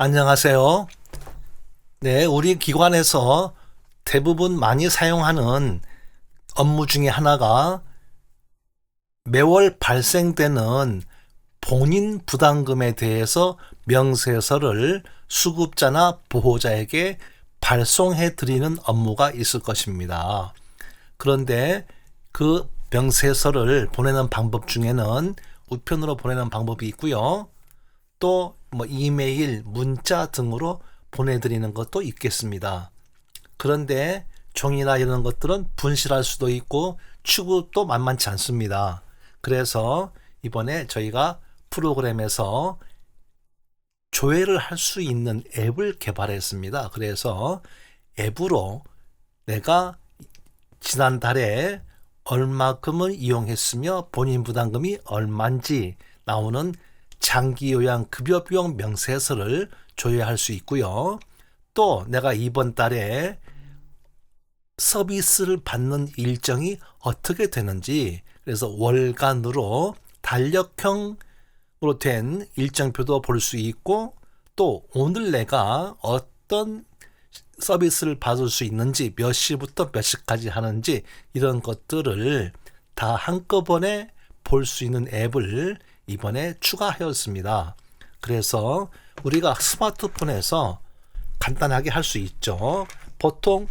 안녕하세요. 네, 우리 기관에서 대부분 많이 사용하는 업무 중에 하나가 매월 발생되는 본인 부담금에 대해서 명세서를 수급자나 보호자에게 발송해 드리는 업무가 있을 것입니다. 그런데 그 명세서를 보내는 방법 중에는 우편으로 보내는 방법이 있고요. 또 이메일, 문자 등으로 보내드리는 것도 있겠습니다. 그런데 종이나 이런 것들은 분실할 수도 있고 취급도 만만치 않습니다. 그래서 이번에 저희가 프로그램에서 조회를 할 수 있는 앱을 개발했습니다. 그래서 앱으로 내가 지난달에 얼마큼을 이용했으며 본인 부담금이 얼마인지 나오는 장기요양 급여비용 명세서를 조회할 수 있고요. 또 내가 이번 달에 서비스를 받는 일정이 어떻게 되는지, 그래서 월간으로 달력형으로 된 일정표도 볼 수 있고, 또 오늘 내가 어떤 서비스를 받을 수 있는지, 몇 시부터 몇 시까지 하는지 이런 것들을 다 한꺼번에 볼 수 있는 앱을 이번에 추가하였습니다. 그래서 우리가 스마트폰에서 간단하게 할 수 있죠. 보통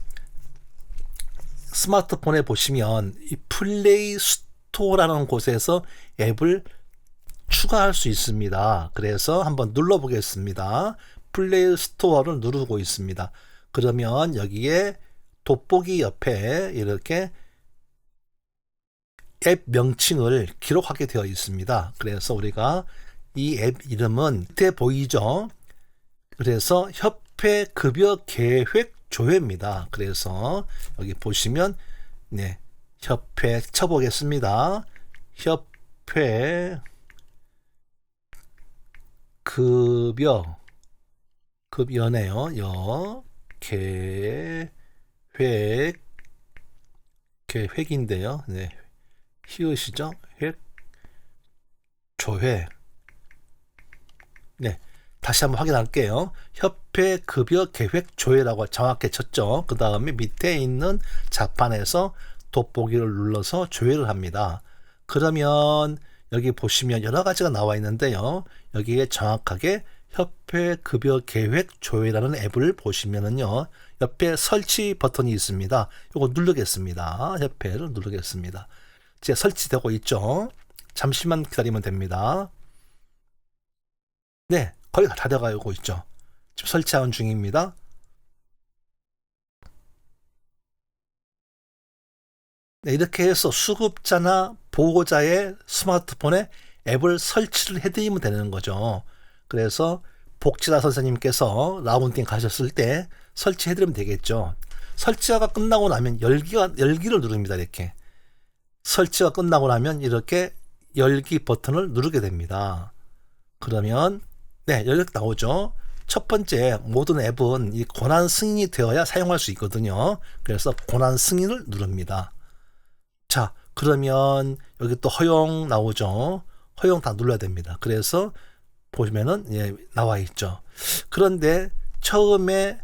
스마트폰에 보시면 이 플레이 스토어라는 곳에서 앱을 추가할 수 있습니다. 그래서 한번 눌러보겠습니다. 플레이 스토어를 누르고 있습니다. 그러면 여기에 돋보기 옆에 이렇게 앱 명칭을 기록하게 되어 있습니다. 그래서 우리가 이 앱 이름은 밑에 보이죠? 그래서 협회 급여 계획 조회입니다. 그래서 여기 보시면 협회 쳐보겠습니다. 협회 급여네요. 계획인데요. 히읗이죠. 조회. 다시 한번 확인할게요. 협회 급여 계획 조회라고 정확히 쳤죠. 그 다음에 밑에 있는 자판에서 돋보기를 눌러서 조회를 합니다. 그러면 여기 보시면 여러 가지가 나와 있는데요. 여기에 정확하게 협회 급여 계획 조회라는 앱을 보시면은요, 옆에 설치 버튼이 있습니다. 이거 누르겠습니다. 협회를 누르겠습니다. 이제 설치되고 있죠. 잠시만 기다리면 됩니다. 거의 다 돼가고 있죠. 지금 설치하는 중입니다. 이렇게 해서 수급자나 보호자의 스마트폰에 앱을 설치를 해드리면 되는 거죠. 그래서 복지사 선생님께서 라운딩 가셨을 때 설치해드리면 되겠죠. 설치가 끝나고 나면 열기를 누릅니다. 이렇게 설치가 끝나고 나면 이렇게 열기 버튼을 누르게 됩니다. 그러면 이렇게 나오죠. 첫 번째, 모든 앱은 이 권한 승인이 되어야 사용할 수 있거든요. 그래서 권한 승인을 누릅니다. 자, 그러면 여기 또 허용 나오죠. 허용 다 눌러야 됩니다. 그래서 보시면은 나와 있죠. 그런데 처음에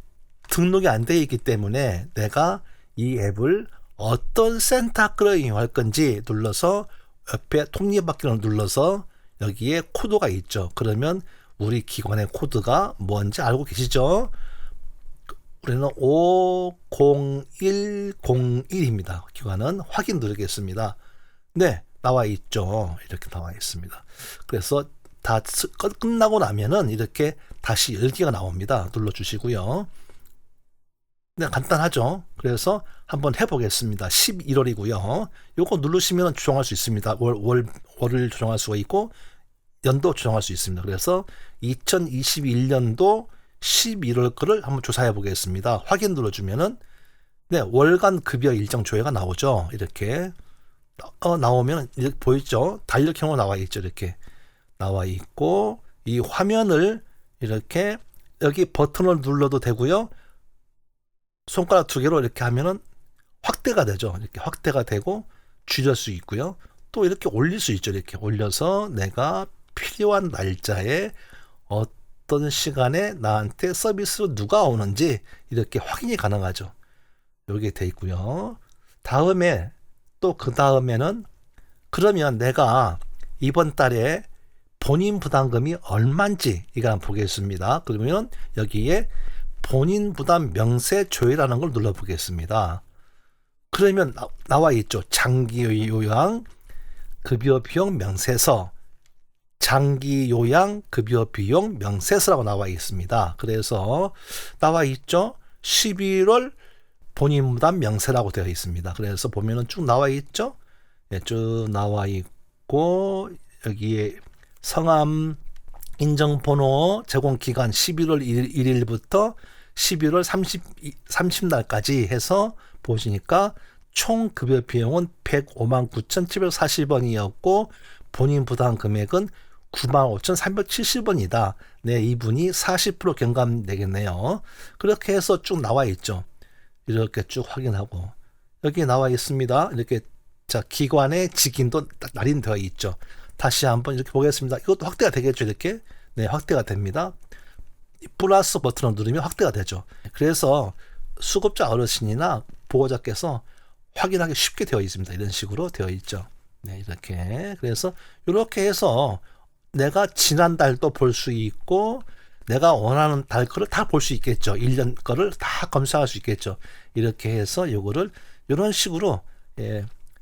등록이 안 되어 있기 때문에 내가 이 앱을 어떤 센터를 이용할 건지 눌러서 옆에 톱니바퀴를 눌러서 여기에 코드가 있죠. 그러면 우리 기관의 코드가 뭔지 알고 계시죠? 우리는 50101입니다. 기관은 확인 누르겠습니다. 나와 있죠. 이렇게 나와 있습니다. 그래서 다 끝나고 나면은 이렇게 다시 열기가 나옵니다. 눌러주시고요. 간단하죠. 그래서 한번 해보겠습니다. 11월이고요. 요거 누르시면 조정할 수 있습니다. 월을 조정할 수가 있고 연도 조정할 수 있습니다. 그래서 2021년도 11월 거를 한번 조사해 보겠습니다. 확인 눌러주면은 월간 급여 일정 조회가 나오죠. 이렇게 나오면 이렇게 보이죠. 달력형으로 나와 있죠. 이렇게 나와 있고 이 화면을 이렇게 여기 버튼을 눌러도 되고요. 손가락 두 개로 이렇게 하면은 확대가 되죠. 이렇게 확대가 되고 줄일 수 있고요. 또 이렇게 올릴 수 있죠. 이렇게 올려서 내가 필요한 날짜에 어떤 시간에 나한테 서비스로 누가 오는지 이렇게 확인이 가능하죠. 여기에 돼 있고요. 다음에 또 그 다음에는 그러면 내가 이번 달에 본인 부담금이 얼마인지 이거 한번 보겠습니다. 그러면 여기에 본인 부담 명세 조회라는 걸 눌러 보겠습니다. 그러면 나와 있죠. 장기 요양 급여 비용 명세서, 장기 요양 급여 비용 명세서라고 나와 있습니다. 그래서 나와 있죠. 11월 본인 부담 명세라고 되어 있습니다. 그래서 보면은 쭉 나와 있죠. 네, 쭉 나와 있고 여기에 성함 인정번호 제공 기간 11월 1일부터 11월 30날까지 해서 보시니까 총 급여 비용은 159,740원이었고 본인 부담 금액은 95,370원이다. 네, 이분이 40% 경감되겠네요. 그렇게 해서 쭉 나와 있죠. 이렇게 쭉 확인하고 여기 나와 있습니다. 이렇게 자 기관의 직인도 날인되어 있죠. 다시 한번 이렇게 보겠습니다. 이것도 확대가 되겠죠. 이렇게 네 확대가 됩니다. 플러스 버튼을 누르면 확대가 되죠. 그래서 수급자 어르신이나 보호자께서 확인하기 쉽게 되어 있습니다. 이런 식으로 되어 있죠. 네 이렇게 그래서 이렇게 해서 내가 지난달도 볼 수 있고 내가 원하는 달 거를 다 볼 수 있겠죠. 1년 거를 다 검사할 수 있겠죠. 이렇게 해서 요거를 이런 식으로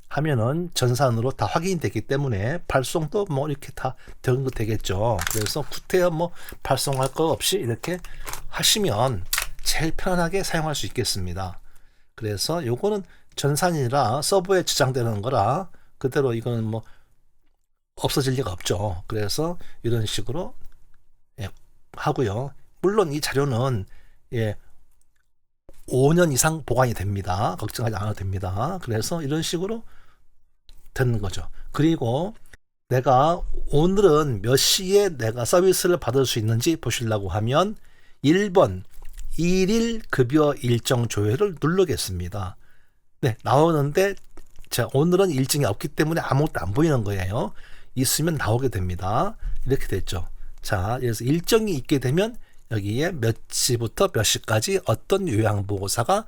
하면은 전산으로 다 확인이 되기 때문에 발송도 뭐 이렇게 다 되겠죠. 그래서 구태여 뭐 발송할 거 없이 이렇게 하시면 제일 편하게 사용할 수 있겠습니다. 그래서 요거는 전산이라 서버에 저장되는 거라 그대로 이거는 뭐 없어질 리가 없죠. 그래서 이런 식으로 하고요. 물론 이 자료는 5년 이상 보관이 됩니다. 걱정하지 않아도 됩니다. 그래서 이런 식으로 되는 거죠. 그리고 내가 오늘은 몇 시에 내가 서비스를 받을 수 있는지 보시려고 하면 1번 1일 급여 일정 조회를 누르겠습니다. 네, 나오는데 자, 오늘은 일정이 없기 때문에 아무것도 안 보이는 거예요. 있으면 나오게 됩니다. 이렇게 됐죠. 자, 그래서 일정이 있게 되면 여기에 몇 시부터 몇 시까지 어떤 요양보호사가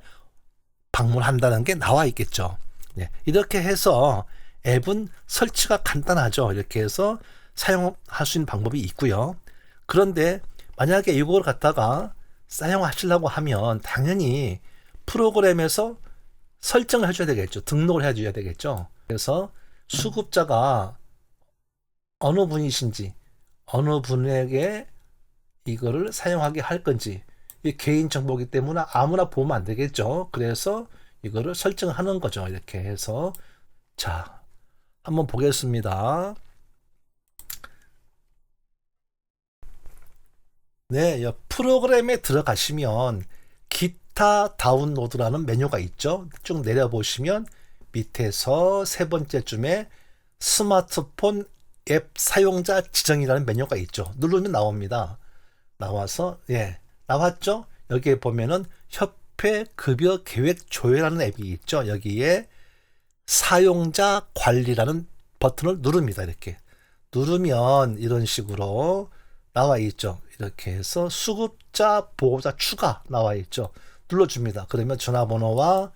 방문한다는 게 나와 있겠죠. 네, 이렇게 해서 앱은 설치가 간단하죠. 이렇게 해서 사용할 수 있는 방법이 있고요. 그런데 만약에 이걸 갖다가 사용하시려고 하면 당연히 프로그램에서 설정을 해줘야 되겠죠. 등록을 해줘야 되겠죠. 그래서 수급자가 어느 분이신지 어느 분에게 이거를 사용하게 할 건지 이 개인 정보이기 때문에 아무나 보면 안 되겠죠. 그래서 이거를 설정하는 거죠. 이렇게 해서 자 한번 보겠습니다. 네, 프로그램에 들어가시면 기타 다운로드라는 메뉴가 있죠. 쭉 내려보시면 밑에서 세 번째쯤에 스마트폰 앱 사용자 지정이라는 메뉴가 있죠. 누르면 나옵니다. 나와서 나왔죠. 여기에 보면은 협회 급여 계획 조회라는 앱이 있죠. 여기에 사용자 관리라는 버튼을 누릅니다. 이렇게 누르면 이런 식으로 나와 있죠. 이렇게 해서 수급자 보호자 추가 나와 있죠. 눌러줍니다. 그러면 전화번호와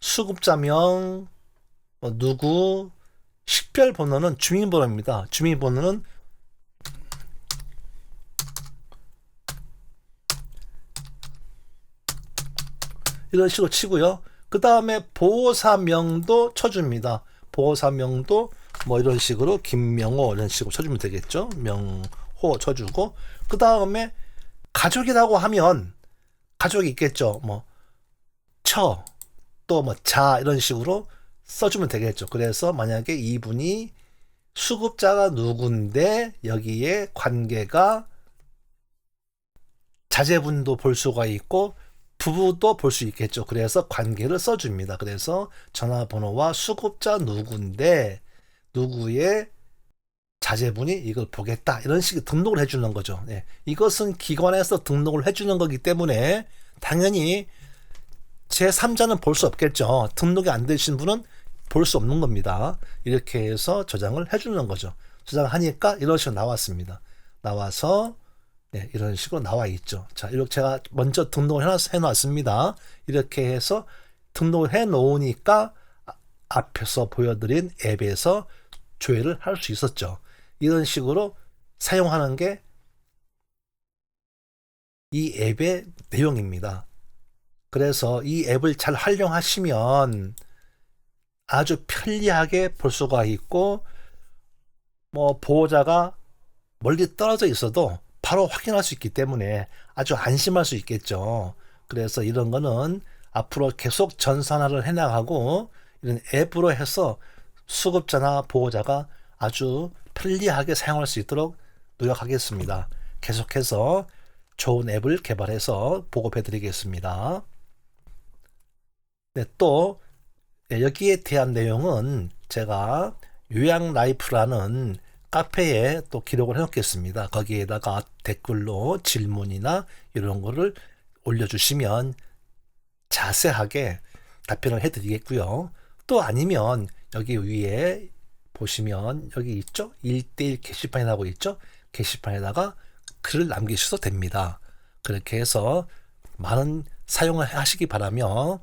수급자명 누구 식별 번호는 주민번호입니다. 주민번호는 이런 식으로 치고요. 그 다음에 보호사명도 쳐줍니다. 보호사명도 뭐 이런 식으로 김명호 이런 식으로 쳐주면 되겠죠. 명호 쳐주고 그 다음에 가족이라고 하면 가족이 있겠죠. 뭐 또 뭐 자 이런 식으로 써주면 되겠죠. 그래서 만약에 이분이 수급자가 누군데 여기에 관계가 자제분도 볼 수가 있고 부부도 볼 수 있겠죠. 그래서 관계를 써줍니다. 그래서 전화번호와 수급자 누군데 누구의 자제분이 이걸 보겠다 이런 식의 등록을 해주는 거죠. 이것은 기관에서 등록을 해주는 거기 때문에 당연히 제3자는 볼 수 없겠죠. 등록이 안 되신 분은 볼 수 없는 겁니다. 이렇게 해서 저장을 해주는 거죠. 저장하니까 이런 식으로 나왔습니다. 나와서 네, 이런 식으로 나와 있죠. 자, 이렇게 제가 먼저 등록을 해놨습니다. 이렇게 해서 등록을 해 놓으니까 앞에서 보여드린 앱에서 조회를 할 수 있었죠. 이런 식으로 사용하는 게 이 앱의 내용입니다. 그래서 이 앱을 잘 활용하시면 아주 편리하게 볼 수가 있고, 뭐 보호자가 멀리 떨어져 있어도 바로 확인할 수 있기 때문에 아주 안심할 수 있겠죠. 그래서 이런 거는 앞으로 계속 전산화를 해나가고 이런 앱으로 해서 수급자나 보호자가 아주 편리하게 사용할 수 있도록 노력하겠습니다. 계속해서 좋은 앱을 개발해서 보급해 드리겠습니다. 네, 또 여기에 대한 내용은 제가 요양라이프라는 카페에 또 기록을 해 놓겠습니다. 거기에다가 댓글로 질문이나 이런 거를 올려주시면 자세하게 답변을 해드리겠고요. 또 아니면 여기 위에 보시면 여기 있죠? 1대1 게시판이라고 있죠? 게시판에다가 글을 남기셔도 됩니다. 그렇게 해서 많은 사용을 하시기 바라며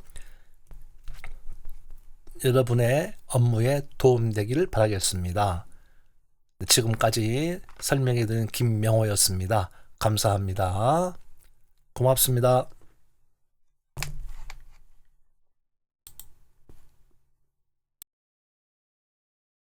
여러분의 업무에 도움되기를 바라겠습니다. 지금까지 설명해드린 김명호였습니다. 감사합니다. 고맙습니다.